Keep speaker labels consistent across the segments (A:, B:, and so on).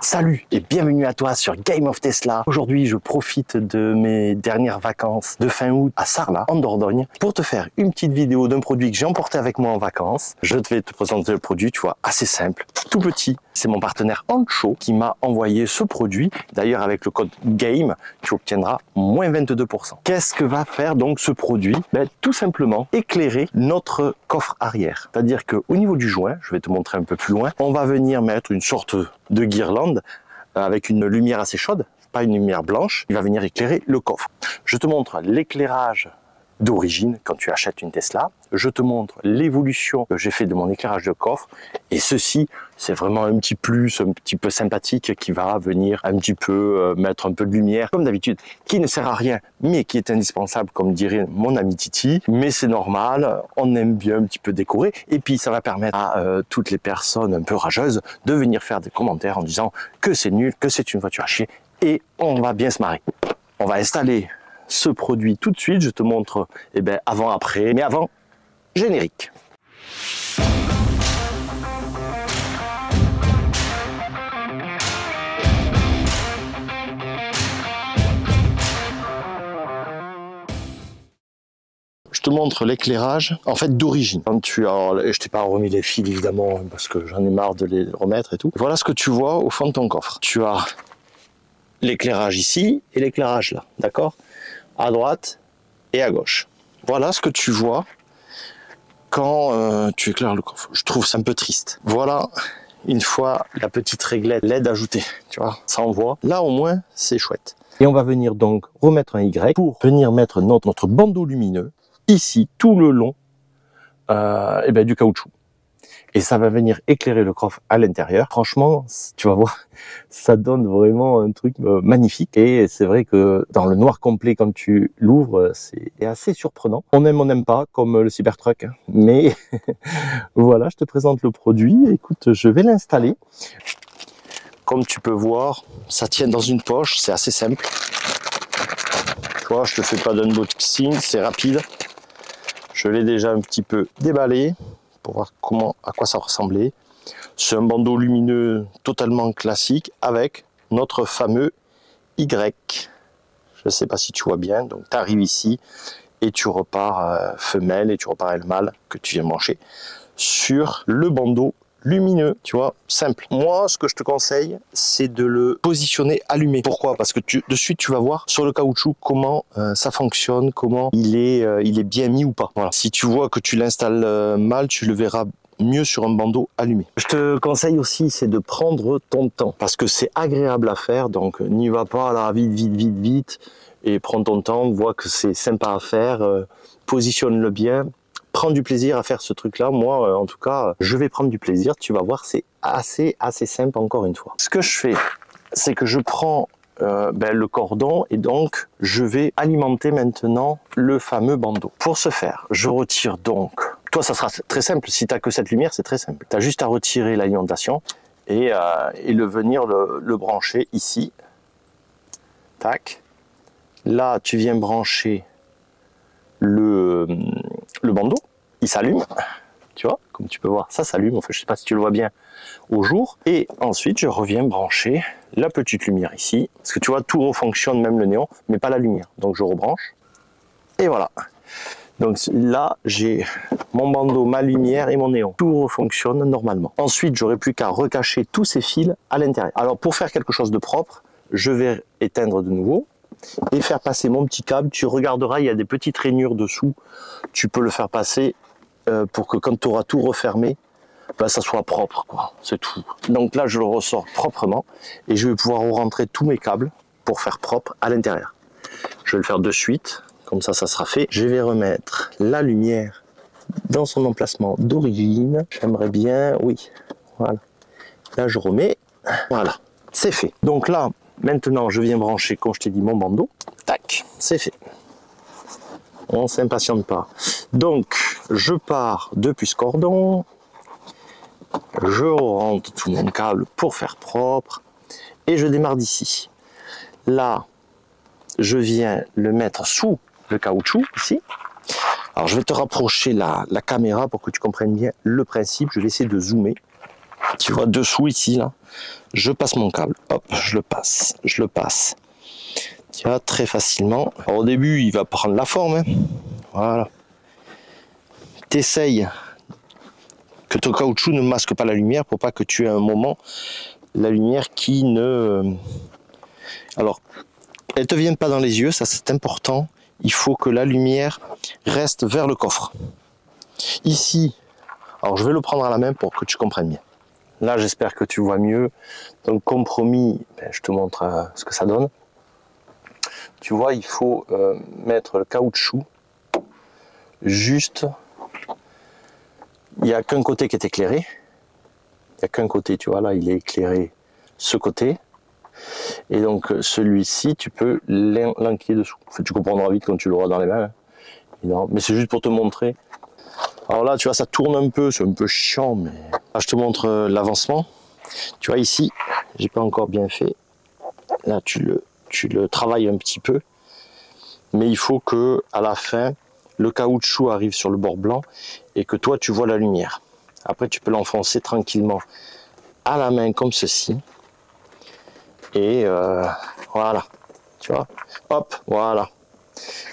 A: Salut et bienvenue à toi sur Game of Tesla. Aujourd'hui, je profite de mes dernières vacances de fin août à Sarlat, en Dordogne, pour te faire une petite vidéo d'un produit que j'ai emporté avec moi en vacances. Je vais te présenter le produit, tu vois, assez simple, tout petit. C'est mon partenaire Ancho qui m'a envoyé ce produit. D'ailleurs, avec le code GAME, tu obtiendras moins 22%. Qu'est-ce que va faire donc ce produit? Tout simplement éclairer notre coffre arrière. C'est-à-dire qu'au niveau du joint, je vais te montrer un peu plus loin, on va venir mettre une sorte de guirlande avec une lumière assez chaude, pas une lumière blanche, il va venir éclairer le coffre. Je te montre l'éclairage d'origine quand tu achètes une Tesla. Je te montre l'évolution que j'ai fait de mon éclairage de coffre, et ceci, c'est vraiment un petit plus, un petit peu sympathique qui va venir un petit peu mettre un peu de lumière, comme d'habitude, qui ne sert à rien, mais qui est indispensable, comme dirait mon ami Titi. Mais c'est normal, on aime bien un petit peu décorer, et puis ça va permettre à toutes les personnes un peu rageuses de venir faire des commentaires en disant que c'est nul, que c'est une voiture à chier, et on va bien se marrer. On va installer ce produit tout de suite, je te montre avant, après, mais avant, générique. Je te montre l'éclairage, en fait d'origine. Quand je t'ai pas remis les fils évidemment, parce que j'en ai marre de les remettre et tout. Voilà ce que tu vois au fond de ton coffre. Tu as l'éclairage ici et l'éclairage là, d'accord? À droite et à gauche. Voilà ce que tu vois quand tu éclaires le coffre. Je trouve ça un peu triste. Voilà, une fois la petite réglette LED ajoutée, tu vois, ça envoie. Là au moins, c'est chouette. Et on va venir donc remettre un Y pour venir mettre notre bandeau lumineux ici, tout le long du caoutchouc. Et ça va venir éclairer le coffre à l'intérieur. Franchement, tu vas voir, ça donne vraiment un truc magnifique. Et c'est vrai que dans le noir complet, quand tu l'ouvres, c'est assez surprenant. On aime, on n'aime pas, comme le Cybertruck. Hein. Mais voilà, je te présente le produit. Écoute, je vais l'installer. Comme tu peux voir, ça tient dans une poche. C'est assez simple. Tu vois, je te fais pas d'unboxing, c'est rapide. Je l'ai déjà un petit peu déballé pour voir à quoi ça ressemblait. C'est un bandeau lumineux totalement classique avec notre fameux Y. Je ne sais pas si tu vois bien. Donc tu arrives ici et tu repars femelle et tu repars le mâle que tu viens brancher sur le bandeau lumineux, tu vois, simple. Moi, ce que je te conseille, c'est de le positionner allumé. Pourquoi? Parce que de suite, tu vas voir sur le caoutchouc comment ça fonctionne, comment il est bien mis ou pas. Voilà. Si tu vois que tu l'installes mal, tu le verras mieux sur un bandeau allumé. Je te conseille aussi, c'est de prendre ton temps, parce que c'est agréable à faire, donc n'y va pas là vite, et prends ton temps, vois que c'est sympa à faire, positionne-le bien. Prends du plaisir à faire ce truc-là. Moi, en tout cas, je vais prendre du plaisir. Tu vas voir, c'est assez simple encore une fois. Ce que je fais, c'est que je prends le cordon et donc je vais alimenter maintenant le fameux bandeau. Pour ce faire, je retire donc. Toi, ça sera très simple. Si tu n'as que cette lumière, c'est très simple. Tu as juste à retirer l'alimentation et venir le brancher ici. Tac. Là, tu viens brancher le bandeau, il s'allume, tu vois, comme tu peux voir, ça s'allume, enfin je sais pas si tu le vois bien au jour, et ensuite je reviens brancher la petite lumière ici, parce que tu vois, tout fonctionne, même le néon, mais pas la lumière, donc je rebranche, et voilà. Donc là, j'ai mon bandeau, ma lumière et mon néon. Tout fonctionne normalement. Ensuite, j'aurai plus qu'à recacher tous ces fils à l'intérieur. Alors pour faire quelque chose de propre, je vais éteindre de nouveau, et faire passer mon petit câble. Tu regarderas, il y a des petites rainures dessous. Tu peux le faire passer pour que quand tu auras tout refermé, ça soit propre, quoi. C'est tout. Donc là, je le ressors proprement et je vais pouvoir rentrer tous mes câbles pour faire propre à l'intérieur. Je vais le faire de suite, comme ça sera fait. Je vais remettre la lumière dans son emplacement d'origine. J'aimerais bien, oui, voilà. Là, je remets, voilà, c'est fait. Donc là, maintenant, je viens brancher, comme je t'ai dit, mon bandeau. Tac, c'est fait. On ne s'impatiente pas. Donc, je pars depuis ce cordon. Je rentre tout mon câble pour faire propre. Et je démarre d'ici. Là, je viens le mettre sous le caoutchouc, ici. Alors, je vais te rapprocher la caméra pour que tu comprennes bien le principe. Je vais essayer de zoomer. Tu vois, dessous ici, là, je passe mon câble. Hop, je le passe. Tu vois, très facilement. Alors, au début, il va prendre la forme. Hein. Voilà. T'essayes que ton caoutchouc ne masque pas la lumière pour pas que tu aies un moment la lumière qui ne... Alors, elle te vienne pas dans les yeux, ça c'est important. Il faut que la lumière reste vers le coffre. Ici, alors je vais le prendre à la main pour que tu comprennes bien. Là, j'espère que tu vois mieux. Donc, compromis, ben, je te montre ce que ça donne. Tu vois, il faut mettre le caoutchouc juste. Il n'y a qu'un côté qui est éclairé. Il n'y a qu'un côté, tu vois, là, il est éclairé ce côté. Et donc, celui-ci, tu peux l'enquiller dessous. En fait, tu comprendras vite quand tu l'auras dans les mains. Hein. Mais c'est juste pour te montrer. Alors là, tu vois, ça tourne un peu, c'est un peu chiant, mais... Là, je te montre l'avancement. Tu vois, ici, j'ai pas encore bien fait. Là, tu le travailles un petit peu. Mais il faut que, à la fin, le caoutchouc arrive sur le bord blanc et que toi, tu vois la lumière. Après, tu peux l'enfoncer tranquillement à la main, comme ceci. Et voilà, tu vois, hop, voilà.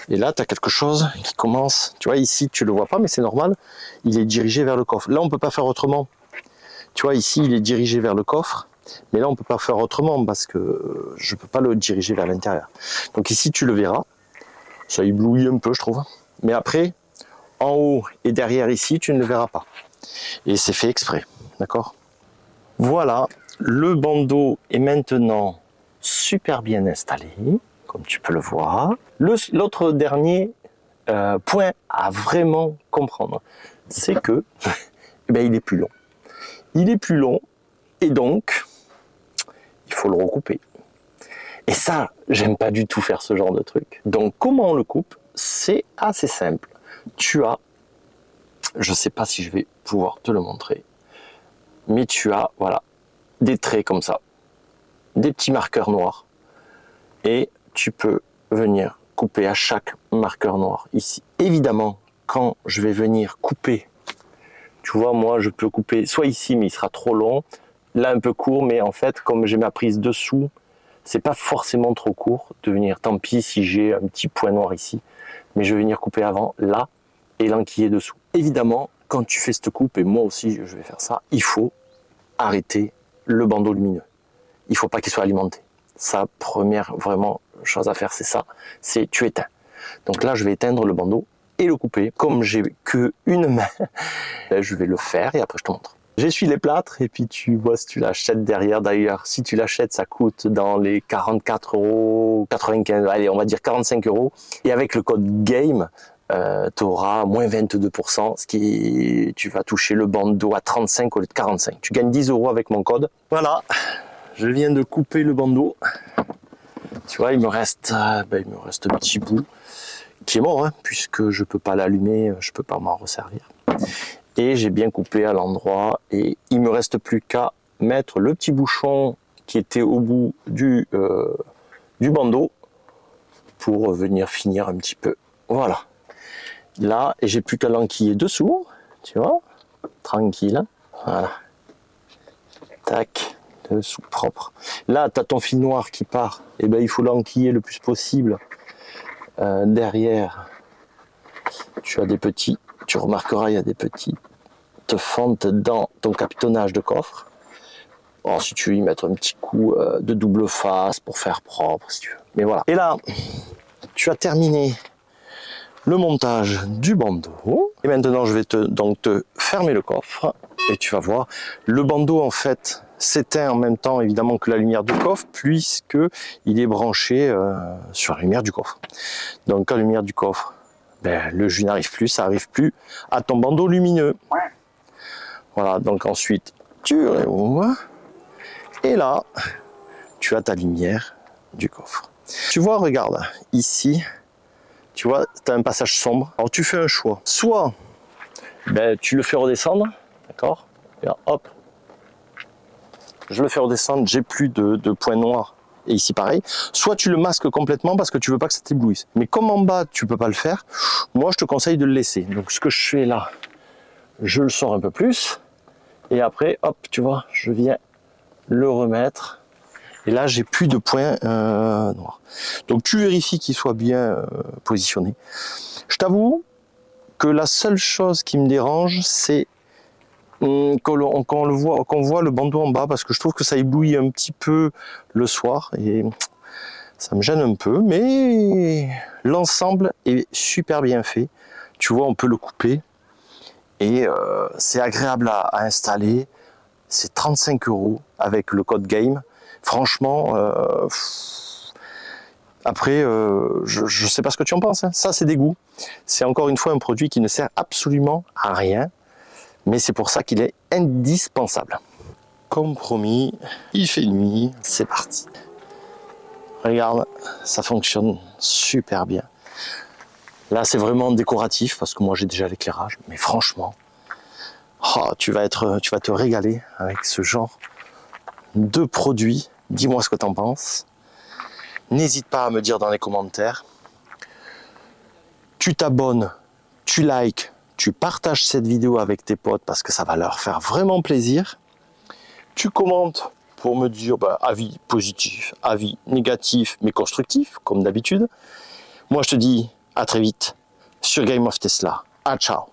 A: Et là, tu as quelque chose qui commence, tu vois, ici, tu le vois pas, mais c'est normal, il est dirigé vers le coffre. Là, on peut pas faire autrement. Tu vois, ici, il est dirigé vers le coffre, mais là, on peut pas faire autrement parce que je peux pas le diriger vers l'intérieur. Donc ici, tu le verras, ça éblouit un peu, je trouve. Mais après, en haut et derrière ici, tu ne le verras pas. Et c'est fait exprès, d'accord? Voilà, le bandeau est maintenant super bien installé, comme tu peux le voir. L'autre dernier point à vraiment comprendre, c'est que eh ben, il est plus long. Il est plus long et donc il faut le recouper. Et ça, j'aime pas du tout faire ce genre de truc. Donc comment on le coupe? C'est assez simple. Tu as, je sais pas si je vais pouvoir te le montrer, mais tu as, voilà, des traits comme ça, des petits marqueurs noirs, et tu peux venir couper à chaque marqueur noir ici. Évidemment, quand je vais venir couper, tu vois, moi je peux couper soit ici, mais il sera trop long, là un peu court, mais en fait, comme j'ai ma prise dessous, c'est pas forcément trop court de venir, tant pis si j'ai un petit point noir ici, mais je vais venir couper avant, là, et l'enquiller dessous. Évidemment, quand tu fais cette coupe, et moi aussi je vais faire ça, il faut arrêter le bandeau lumineux. Il ne faut pas qu'il soit alimenté. Sa première vraiment chose à faire, c'est ça, c'est tu éteins. Donc là, je vais éteindre le bandeau et le couper. Comme j'ai qu'une main, je vais le faire et après je te montre. J'essuie les plâtres et puis tu vois si tu l'achètes derrière. D'ailleurs, si tu l'achètes, ça coûte dans les 44,95 €, allez, on va dire 45 €. Et avec le code GAME, tu auras moins 22%, ce qui tu vas toucher le bandeau à 35 au lieu de 45. Tu gagnes 10 € avec mon code. Voilà, je viens de couper le bandeau. Tu vois, il me reste un petit bout qui est mort, hein, puisque je peux pas l'allumer, je peux pas m'en resservir. Et j'ai bien coupé à l'endroit et il me reste plus qu'à mettre le petit bouchon qui était au bout du bandeau pour venir finir un petit peu. Voilà. Là, et j'ai plus qu'à l'enquiller dessous, tu vois, tranquille. Voilà. Tac, dessous, propre. Là, tu as ton fil noir qui part, et ben il faut l'enquiller le plus possible. Derrière, tu as des petits, tu remarqueras, il y a des petites fentes dans ton capitonnage de coffre. Bon, si tu veux y mettre un petit coup de double face pour faire propre, si tu veux. Mais voilà. Et là, tu as terminé le montage du bandeau. Et maintenant, je vais te fermer le coffre et tu vas voir. Le bandeau, en fait, s'éteint en même temps, évidemment, que la lumière du coffre, puisque il est branché sur la lumière du coffre. Donc, quand la lumière du coffre, ben, le jus n'arrive plus, ça n'arrive plus à ton bandeau lumineux. Voilà, donc ensuite, tu réouvres. Et là, tu as ta lumière du coffre. Tu vois, regarde, ici, tu vois, tu as un passage sombre. Alors, tu fais un choix. Soit, ben, tu le fais redescendre, d'accord? Et là, hop, je le fais redescendre, j'ai plus de points noirs. Et ici, pareil. Soit tu le masques complètement parce que tu veux pas que ça t'éblouisse. Mais comme en bas, tu peux pas le faire, moi, je te conseille de le laisser. Donc, ce que je fais là, je le sors un peu plus. Et après, hop, tu vois, je viens le remettre. Et là, j'ai plus de points noirs. Donc, tu vérifies qu'il soit bien positionné. Je t'avoue que la seule chose qui me dérange, c'est qu'on voit le bandeau en bas, parce que je trouve que ça éblouit un petit peu le soir. Et ça me gêne un peu, mais l'ensemble est super bien fait. Tu vois, on peut le couper. Et c'est agréable à installer. C'est 35 € avec le code GAME. Franchement, après, je ne sais pas ce que tu en penses. Hein. Ça, c'est des goûts. C'est encore une fois un produit qui ne sert absolument à rien. Mais c'est pour ça qu'il est indispensable. Comme promis, il fait nuit. C'est parti. Regarde, ça fonctionne super bien. Là, c'est vraiment décoratif parce que moi, j'ai déjà l'éclairage. Mais franchement, oh, tu vas te régaler avec ce genre de produits. Dis-moi ce que tu en penses. N'hésite pas à me dire dans les commentaires. Tu t'abonnes, tu likes, tu partages cette vidéo avec tes potes parce que ça va leur faire vraiment plaisir. Tu commentes pour me dire avis positif, avis négatif, mais constructif, comme d'habitude. Moi, je te dis à très vite sur Game of Tesla. Ah, ciao!